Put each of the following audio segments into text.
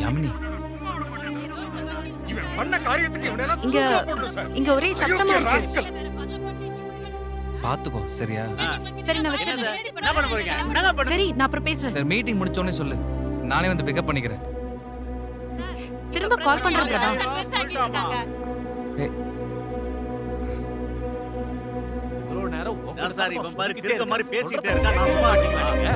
யாமினி இவன் பண்ண காரியத்துக்கு இவனெல்லாம் இங்க தூக்கல போடணும் சார். இங்க ஒரே சத்தமா இருக்கு. ராஸ்கல். பாத்துக்கோ சரியா? சரி நான் வச்சிடுறேன். என்ன பண்ண போறீங்க? என்னங்க பண்ண? சரி நான் அப்புறம் பேசுறேன். சரி மீட்டிங் முடிச்ச உடனே சொல்லு, நானே வந்து பிக்கப் பண்ணிக்கிறேன். திரும்ப கால் பண்றேன் பிரபா. இவ்வளவு நேரம் சார் இவன் பாரு கிறுக்க மாதிரி பேசிட்டே இருக்கா. நான் சும்மா ஆட்டிங்களா?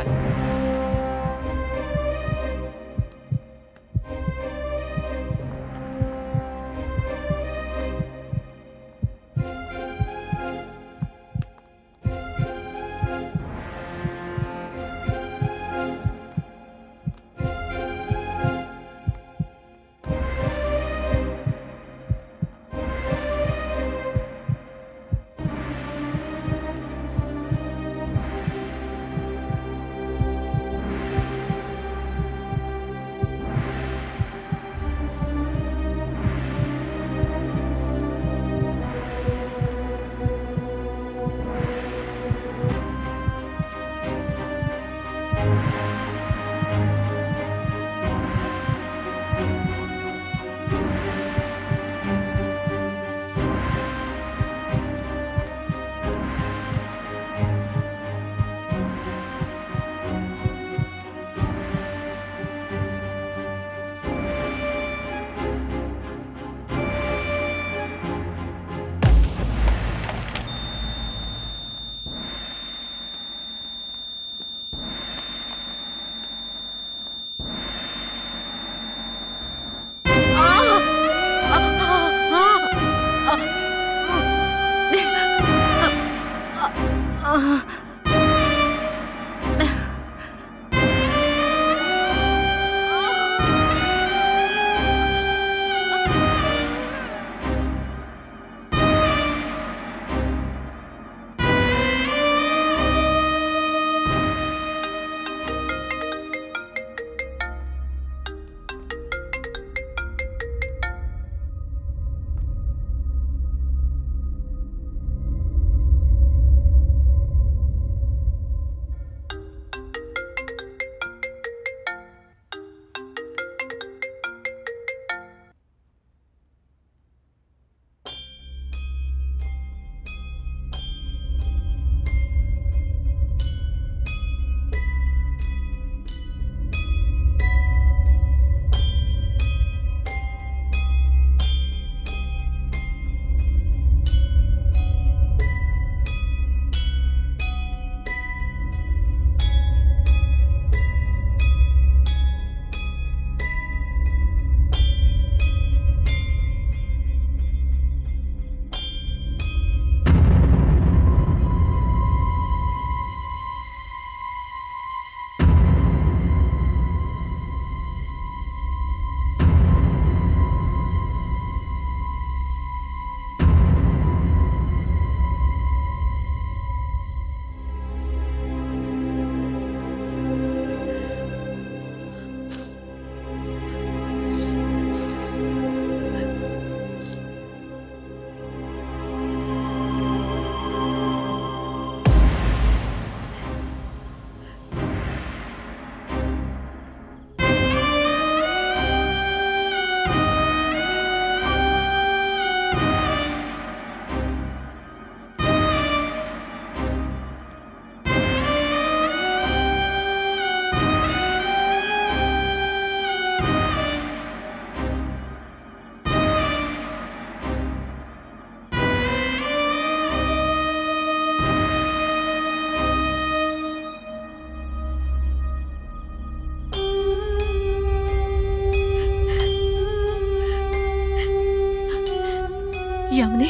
யாமினி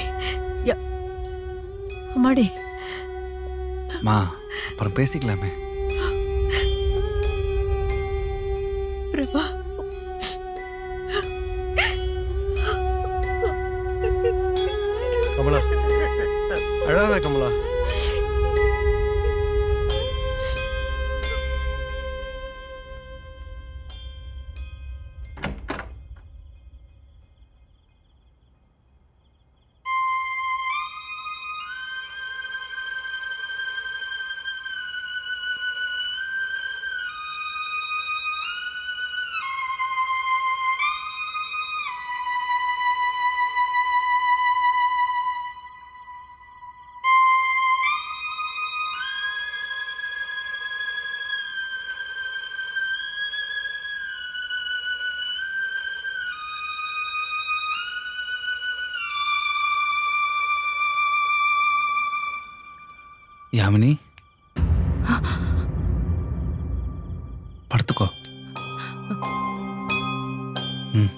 அம்மாடி மா அப்புறம் பேசிக்கலாமே. பிரபா கமலா அழாத கமலா. யாமினி படுத்துக்கோ. ம்.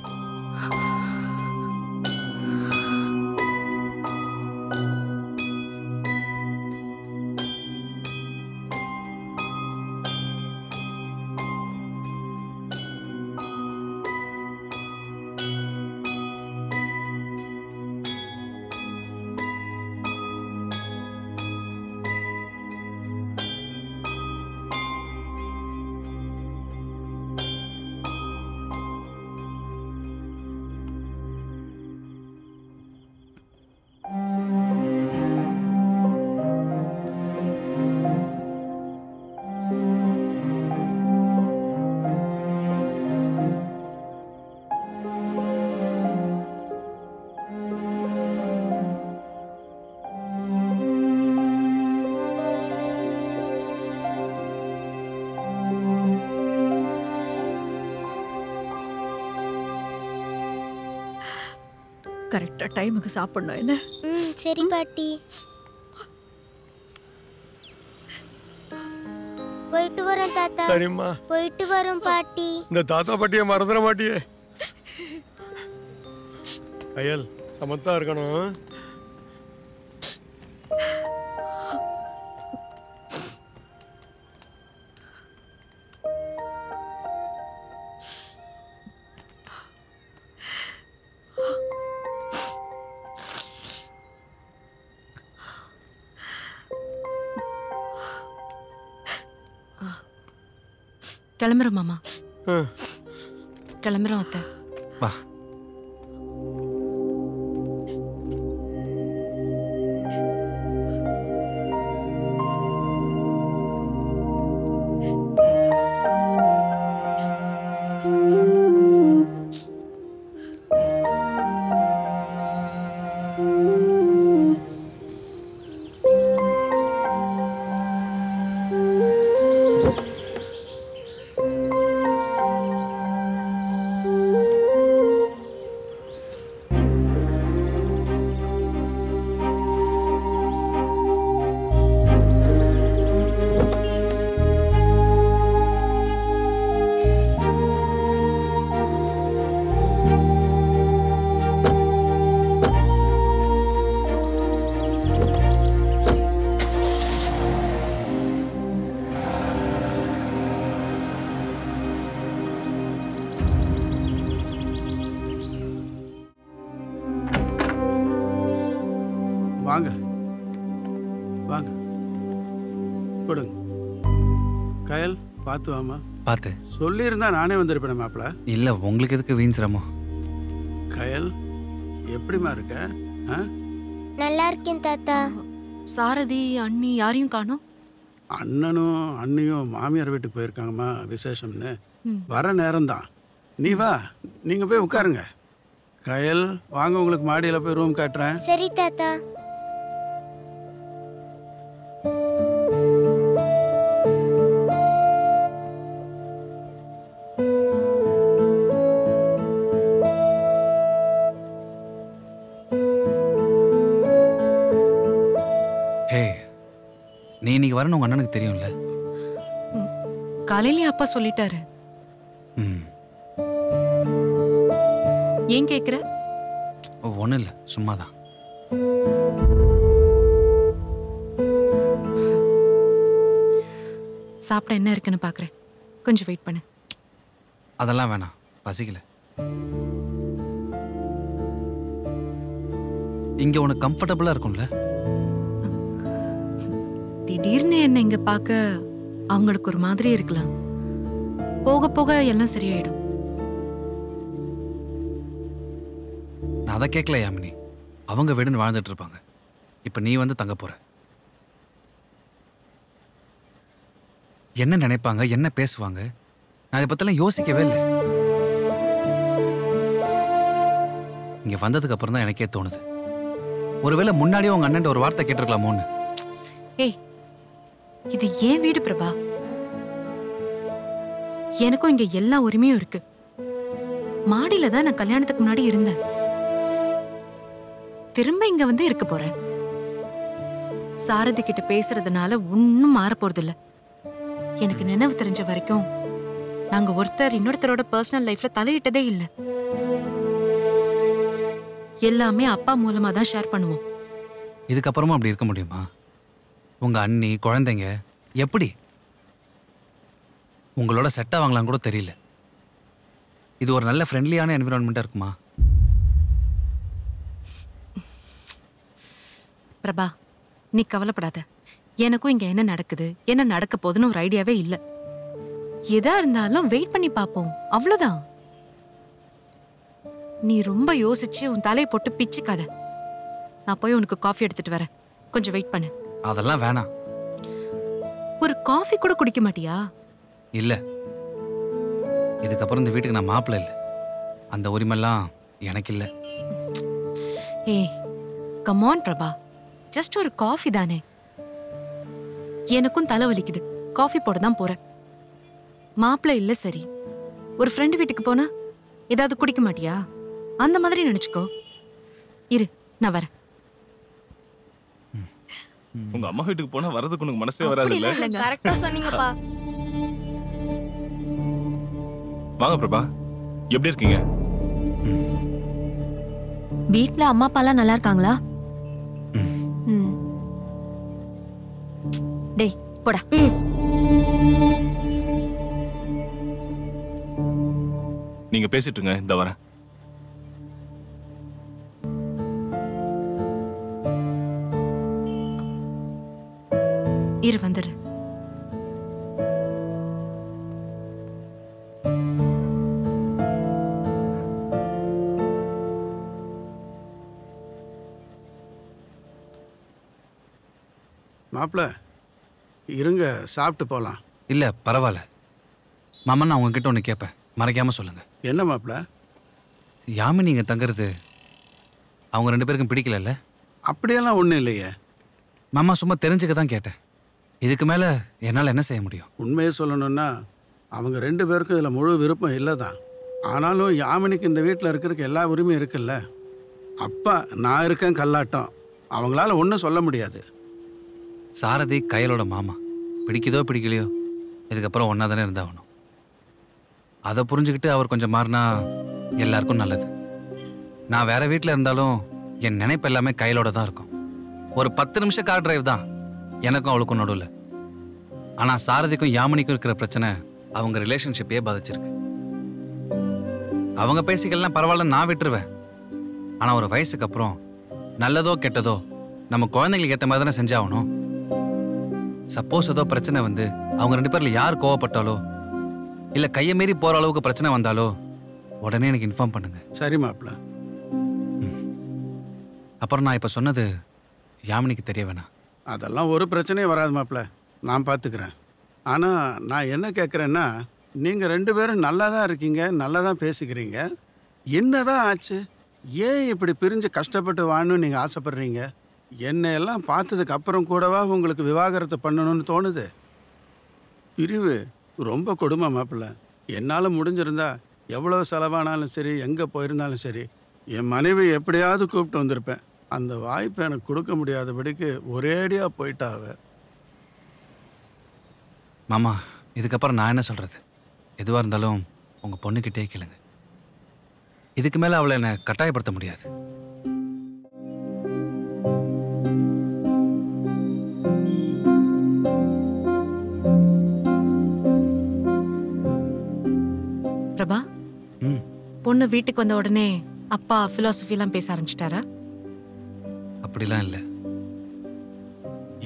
கரெக்டா டைமுக்கு சாப்பிடணும் என்ன? சரி பாட்டி. போயிட்டு வரோம் தாத்தா. சரிம்மா. போயிட்டு வரோம் பாட்டி. இந்த தாத்தா பாட்டியை மறந்துட மாட்டியே. கயல் சமத்தா இருக்கணும். கிளம்புறோம் மாமா. கிளம்புறோம் அத்தை. வா. வாங்க வாங்க கொடுங்க. கயல் பார்த்து வாமா. பார்த்து சொல்லியிருந்தா நானே வந்திருப்பேன் மாப்பிள்ள. இல்லை, உங்களுக்கு எதுக்கு வீண் சிரமம்? கயல் எப்படிமா இருக்க? நல்லா இருக்கேன் தாத்தா. சாரதி அண்ணி யாரையும் காணோம். அண்ணனும் அண்ணியும் மாமியார் வீட்டுக்கு போயிருக்காங்கம்மா, விசேஷம்னு. வர நேரம்தான். நீ வா, நீங்கள் போய் உட்காருங்க. கயல் வாங்க, உங்களுக்கு மாடியில் போய் ரூம் காட்டுறேன். சரி தாத்தா. நீ இன்னைக்கு வரணும் உங்க அண்ணனுக்கு தெரியும்ல. காலையிலேயே அப்பா சொல்லிட்டாரு. ஏன் கேக்குற? ஒன்றும் இல்லை, சும்மாதான். சாப்பிட என்ன இருக்குன்னு பாக்குறேன், கொஞ்சம் வெயிட் பண்ணு. அதெல்லாம் வேணாம், பசிக்கல. இங்க உனக்கு கம்ஃபர்டபுளா இருக்கும்ல? திடீர்னு என்ன இங்க பார்க்க அவங்களுக்கு ஒரு மாதிரி இருக்கலாம். போக போக எல்லாம் சரியாயிடும். நான் அதை கேட்கல யாமினி. அவங்க வீடுன்னு வாழ்ந்துட்டு இருப்பாங்க. இப்ப நீ வந்து தங்க போற. என்ன நினைப்பாங்க, என்ன பேசுவாங்க, நான் இதை பத்திலாம் யோசிக்கவே இல்லை. இங்க வந்ததுக்கு அப்புறம் தான் எனக்கே தோணுது, ஒருவேளை முன்னாடியே உங்க அண்ணன் ஒரு வார்த்தை கேட்டிருக்கலாமோன்னு. ஏய், இது ஏன் வீடு பிரபா. எனக்கும் இங்க எல்லா உரிமையும் இருக்கு. மாடியில தான் நான் கல்யாணத்துக்கு முன்னாடி இருந்தேன். திரும்ப இங்க வந்து இருக்க போறேன். சாரதி கிட்ட பேசுறதுனால ஒன்னும் மாற போறதில்ல. எனக்கு நினைவு தெரிஞ்ச வரைக்கும் நாங்க ஒருத்தர் இன்னொருத்தரோட பர்சனல் லைஃப்ல தலையிட்டதே இல்ல. எல்லாமே அப்பா மூலமா தான் ஷேர் பண்ணுவோம். இதுக்கப்புறமா அப்படி இருக்க முடியுமா? உங்க அண்ணி குழந்தைங்க எப்படி உங்களோட செட் ஆவாங்களான்னு கூட தெரியல. இது ஒரு நல்ல ஃப்ரெண்ட்லியான என்விரான்மெண்ட்டாக இருக்குமா? பிரபா, நீ கவலைப்படாத. எனக்கும் இங்க என்ன நடக்குது, என்ன நடக்க போகுதுன்னு ஒரு ஐடியாவே இல்ல. எதா இருந்தாலும் வெயிட் பண்ணி பார்ப்போம், அவ்வளவுதான். நீ ரொம்ப யோசிச்சு உன் தலையை போட்டு பிச்சுக்காத. நான் போய் உனக்கு காஃபி எடுத்துட்டு வரேன், கொஞ்சம் வெயிட் பண்ணு. அதெல்லாம் வேணாம். ஒரு காஃபி கூட குடிக்க மாட்டியா? இல்ல, இதுக்கப்புறம் இந்த வீட்டுக்கு நான் மாப்பிள்ள இல்லை. அந்த உரிமைலாம் எனக்கு இல்லை. ஏய் கம் ஆன் பிரபா, ஜஸ்ட் ஒரு காஃபி தானே. எனக்கும் தலை வலிக்குது, காஃபி போட தான் போறேன். மாப்பிள்ள இல்ல சரி, ஒரு ஃப்ரெண்டு வீட்டுக்கு போனா ஏதாவது குடிக்க மாட்டியா? அந்த மாதிரி நினைச்சுக்கோ. இரு, நான் வரேன். உங்க அம்மா வீட்டுக்கு போனா வரதுக்கு உனக்கு மனசே வராது இல்ல? கரெக்டா சொன்னீங்கப்பா. வாங்க பிரபா, எப்படி இருக்கீங்க? வீட்ல அம்மா அப்பா எல்லாம் நல்லா இருக்காங்களா? டேய் போடா. நீங்க பேசிட்டு இருங்க, இந்த வரேன். இரு, வந்துரு. மாப்பிள்ள இருங்க, சாப்பிட்டு போகலாம். இல்லை பரவாயில்ல மாமா, நான் உங்ககிட்ட ஒன்று கேட்பேன், மறைக்காம சொல்லுங்க. என்ன மாப்பிள்ள? யாமினி இங்கே தங்குறது அவங்க 2 பேருக்கும் பிடிக்கல? அப்படியெல்லாம் ஒன்றும் இல்லையே மாமா, சும்மா தெரிஞ்சுக்க தான் கேட்டேன். இதுக்கு மேலே என்னால் என்ன செய்ய முடியும்? உண்மையை சொல்லணும்னா அவங்க 2 பேருக்கும் இதில் முழு விருப்பம் இல்லை தான். ஆனாலும் யாமினிக்கு இந்த வீட்டில் இருக்கிறதுக்கு எல்லா உரிமையும் இருக்குல்ல. அப்பா நான் இருக்கேன் கல்லாட்டம், அவங்களால ஒன்றும் சொல்ல முடியாது. சாரதி கையலோட மாமா, பிடிக்குதோ பிடிக்கலையோ இதுக்கப்புறம் ஒன்றா தானே இருந்தாகணும். அதை புரிஞ்சுக்கிட்டு அவர் கொஞ்சம் மாறினா எல்லாருக்கும் நல்லது. நான் வேற வீட்டில் இருந்தாலும் என் நினைப்பு எல்லாமே கையிலோட தான் இருக்கும். ஒரு 10 நிமிஷம் கார் டிரைவ் தான் எனக்கும் அவளுக்கும் நடுவில். ஆனால் சாரதிக்கும் யாமினிக்கும் இருக்கிற பிரச்சனை அவங்க ரிலேஷன்ஷிப்பையே பாதிச்சிருக்கு. அவங்க பேசிக்கலாம் பரவாயில்ல, நான் விட்டுருவேன். ஆனால் ஒரு வயசுக்கு அப்புறம் நல்லதோ கெட்டதோ நம்ம குழந்தைங்களுக்கு ஏற்ற மாதிரி தானே செஞ்சாகணும். சப்போஸ் ஏதோ பிரச்சனை வந்து அவங்க 2 பேர்ல யார் கோவப்பட்டாலோ இல்லை கையை மீறி போகிற அளவுக்கு பிரச்சனை வந்தாலோ உடனே எனக்கு இன்ஃபார்ம் பண்ணுங்க. சரி மாப்பிள்ள. அப்புறம் நான் இப்போ சொன்னது யாமினிக்கு தெரிய வேணாம். அதெல்லாம் ஒரு பிரச்சனையும் வராது மாப்பிள்ள, நான் பார்த்துக்கிறேன். ஆனால் நான் என்ன கேட்குறேன்னா, நீங்கள் 2 பேரும் நல்லா தான் இருக்கீங்க, நல்லா தான் பேசிக்கிறீங்க. என்ன தான் ஆச்சு? ஏன் இப்படி பிரிஞ்சு கஷ்டப்பட்டு வாழணும்னு நீங்கள் ஆசைப்படுறீங்க? என்னை எல்லாம் பார்த்ததுக்கு அப்புறம் கூடவா உங்களுக்கு விவாகரத்து பண்ணணும்னு தோணுது? பிரிவு ரொம்ப கொடுமை மாப்பிள்ள. என்னால் முடிஞ்சிருந்தா எவ்வளோ செலவானாலும் சரி, எங்கே போயிருந்தாலும் சரி, என் மனைவி எப்படியாவது கூப்பிட்டு வந்திருப்பேன். அந்த வாய்ப்பை எனக்கு கொடுக்க முடியாதபடிக்கு ஒரேடியாக போயிட்டாவ. மாமா, இதுக்கப்புறம் நான் என்ன சொல்கிறது? எதுவாக இருந்தாலும் உங்கள் பொண்ணுக்கிட்டே கேளுங்க. இதுக்கு மேலே அவளை என்னை கட்டாயப்படுத்த முடியாது. பிரபா, பொண்ணு வீட்டுக்கு வந்த உடனே அப்பா பிலாசபி எல்லாம் பேச ஆரம்பிச்சிட்டாரா? அப்படிலாம் இல்லை.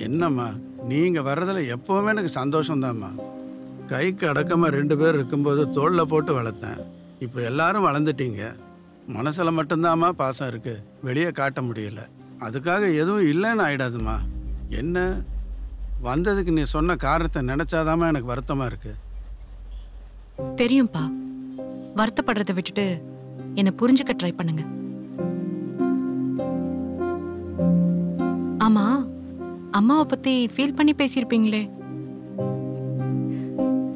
என்னம்மா, நீங்கள் வர்றதில் எப்போவுமே எனக்கு சந்தோஷம்தாம்மா. கைக்கு அடக்கமாக 2 பேர் இருக்கும்போது தோளில் போட்டு வளர்த்தேன். இப்போ எல்லாரும் வளர்ந்துட்டீங்க. மனசில் மட்டும்தாம்மா பாசம் இருக்குது, வெளியே காட்ட முடியல. அதுக்காக எதுவும் இல்லைன்னு ஆயிடாதுமா. என்ன வந்ததுக்கு நீ சொன்ன காரணத்தை நினச்சாதாம்மா எனக்கு வருத்தமாக இருக்குது. தெரியும்பா, வருத்தப்படுறதை விட்டுட்டு என்னை புரிஞ்சுக்க ட்ரை பண்ணுங்க. ஆமா, அம்மாவை பத்தி ஃபீல் பண்ணி பேசியிருப்பீங்களே.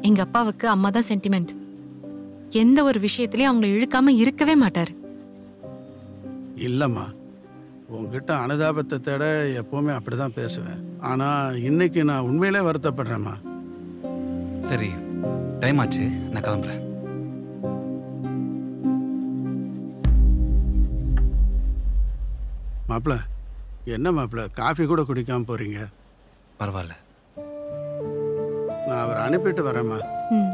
எங்க அப்பாவுக்கு அம்மா தான் சென்டிமெண்ட். எந்த ஒரு விஷயத்திலயும் அவங்களை இழுக்காம இருக்கவே மாட்டாரு. இல்லைம்மா, உங்ககிட்ட அனுதாபத்தை தேட எப்போவுமே அப்படி தான் பேசுவேன். ஆனால் இன்னைக்கு நான் உண்மையிலே வருத்தப்படுறேம்மா. சரி, டைம் ஆச்சு, நான் கிளம்புறேன். மாப்பிள்ள, என்ன மாப்பிள்ள காஃபி கூட குடிக்காமல் போகிறீங்க? பரவாயில்ல. நான் அவரை அனுப்பிட்டு வரேம்மா. ம்.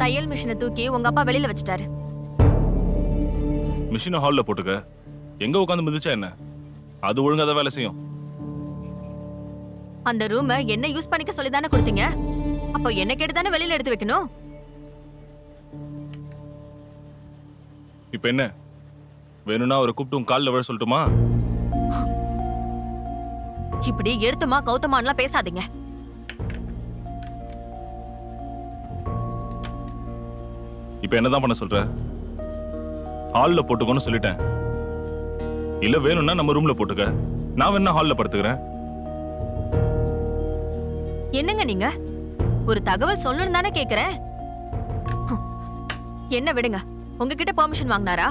தையல் மிஷினை தூக்கி உங்க அப்பா வெளியில வச்சுட்டாரு. மிஷினை ஹாலில் போட்டுக்க. எங்க உட்காந்து மிதிச்சா என்ன? அது ஒழுங்கா தான் வேலை செய்யும். அந்த ரூமை என்ன யூஸ் பண்ணிக்க சொல்லி தானே கொடுத்தீங்க. அப்போ என்ன கேட்டு தானே வெளியில எடுத்து வைக்கணும். இப்ப என்ன வேணும்னா அவரை கூப்பிட்டு உன் காலில் விழ சொல்லட்டுமா? இப்படி எடுத்துமா கௌதமான்லாம் பேசாதீங்க. இப்ப என்னதான் பண்ண சொல்ற? ஹாலில் போட்டுக்கோன்னு சொல்லிட்டேன். இல்ல வேணும்னா நம்ம ரூம்ல போட்டுக்க. நான் வேணா ஹாலில் படுத்துக்கிறேன். என்னங்க நீங்க ஒரு தகவல் சொல்லணும் தானே கேக்குறேன். என்ன விடுங்க. உங்ககிட்ட பெர்மிஷன் வாங்கினாரா?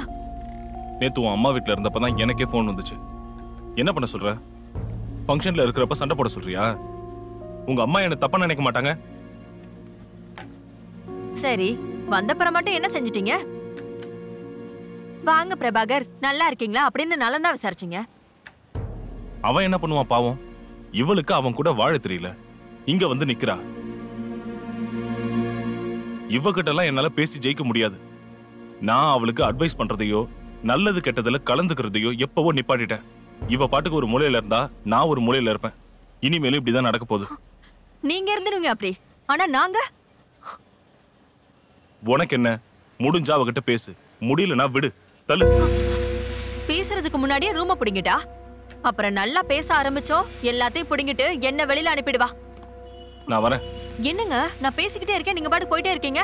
நேத்து உன் அம்மா வீட்டுல இருந்தப்பதான் எனக்கே போன் வந்துச்சு. என்ன பண்ண சொல்ற? ஃபங்க்ஷன்ல இருக்கிறப்ப சண்டை போட சொல்றியா? உங்க அம்மா என்ன தப்பா நினைக்க மாட்டாங்க? சரி, வந்தப்புறம் மட்டும் என்ன செஞ்சிட்டீங்க? வாங்க பிரபாகர், நல்லா இருக்கீங்களா அப்படின்னு நலந்தா விசாரிச்சீங்க. அவன் என்ன பண்ணுவான் பாவம்? இவளுக்கு அவன் கூட வாழ தெரியல, இங்க வந்து நிக்கிறா. இவகிட்ட எல்லாம் என்னால பேசி ஜெயிக்க முடியாது. நான் அவளுக்கு அட்வைஸ் பண்றதையோ நல்லது கெட்டதுல கலந்துக்கிறதையோ எப்பவோ நிப்பாட்டிட்டேன். இவ பாட்டுக்கு ஒரு மூலையில இருந்தா நான் ஒரு மூலையில இருப்பேன். இனிமேலும் இப்படிதான் நடக்க போகுது. நீங்க இருந்துருங்க அப்படி. ஆனா நாங்க உனக்கு என்ன? முடிஞ்சா அவகிட்ட பேசு, முடியலனா விடு, தள்ளு. பேசுறதுக்கு முன்னாடியே ரூம புடிங்கிட்டா. அப்புறம் நல்லா பேச ஆரம்பிச்சோம், எல்லாத்தையும் புடிங்கிட்டு என்ன வெளியில அனுப்பிடுவா. நான் வரேன். என்னங்க நான் பேசிக்கிட்டே இருக்கேன், நீங்க பாட்டு போயிட்டே இருக்கீங்க.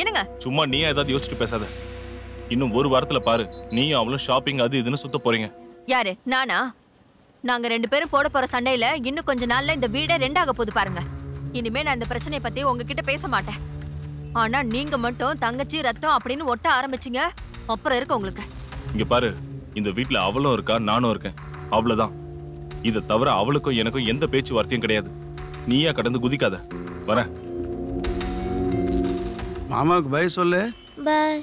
என்னங்க சும்மா நீயா ஏதாவது யோசிச்சுட்டு பேசாத. இன்னும் ஒரு வாரத்துல பாரு, நீயும் அவளும் ஷாப்பிங் அது இதுன்னு சுத்த போறீங்க. யாரு? நானா? நாங்க ரெண்டு பேரும் போட போற சண்டையில இன்னும் கொஞ்ச நாள்ல இந்த வீடே ரெண்டாக போகுது பாருங்க. இனிமே நான் இந்த பிரச்சனையை பத்தி உங்ககிட்ட பேச மாட்டேன். ஆனா நீங்க மட்டும் தங்கச்சி ரத்தம் அப்படின்னு ஒட்ட ஆரம்பிச்சீங்க, அப்புறம் இருக்கு உங்களுக்கு. இங்க பாரு, இந்த வீட்டுல அவளும் இருக்கா, நானும் இருக்கேன், அவ்வளவுதான். இதை தவிர அவளுக்கும் எனக்கும் எந்த பேச்சுவார்த்தையும் கிடையாது. நீயா கடந்து குதிக்காத. வரேன். மாமாவுக்கு பை சொல்லு. பாய்.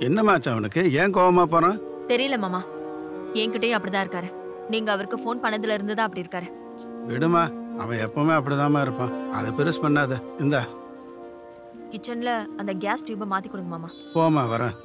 என்னமாச்சு அவனுக்கு? ஏன் கோவமா போறான்? தெரியல மாமா, என்கிட்டயும் அப்படிதான் இருக்காரு. நீங்க அவருக்கு போன் பண்ணதுல இருந்து தான் அப்படி இருக்காரு. விடுமா, அவன் எப்பவுமே அப்படிதாம்மா இருப்பான். அதை பெருசு பண்ணாத. இந்தா கிச்சன்ல அந்த கேஸ் டியூபை மாத்தி கொடுங்க மாமா. போமா, வரேன்.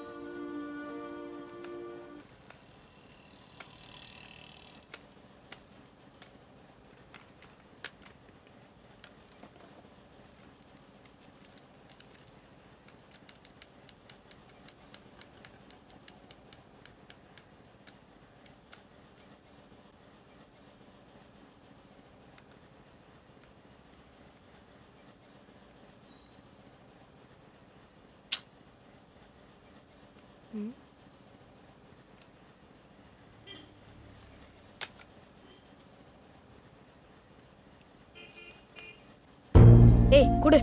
ஏய் குடு.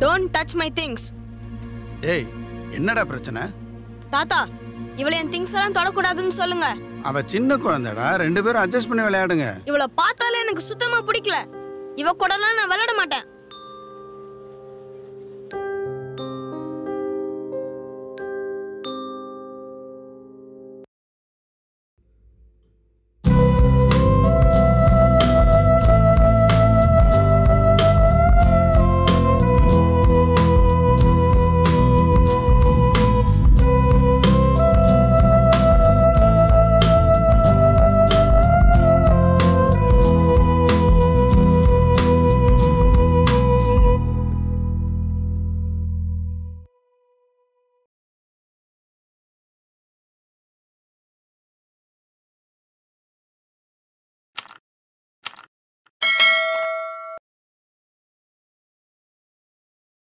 Don't touch my things. ஏய், என்னடா பிரச்சனை? தாத்தா, இவளை என் திங்ஸ் எல்லாம் தொடக்கூடாதுன்னு சொல்லுங்க. அவ சின்ன குழந்தைடா, ரெண்டு பேரும் அட்ஜஸ்ட் பண்ணி விளையாடுங்க. இவளை பார்த்தாலே எனக்கு சுத்தமா பிடிக்கல. இவ கூடலாம் நான் விளையாட மாட்டேன்.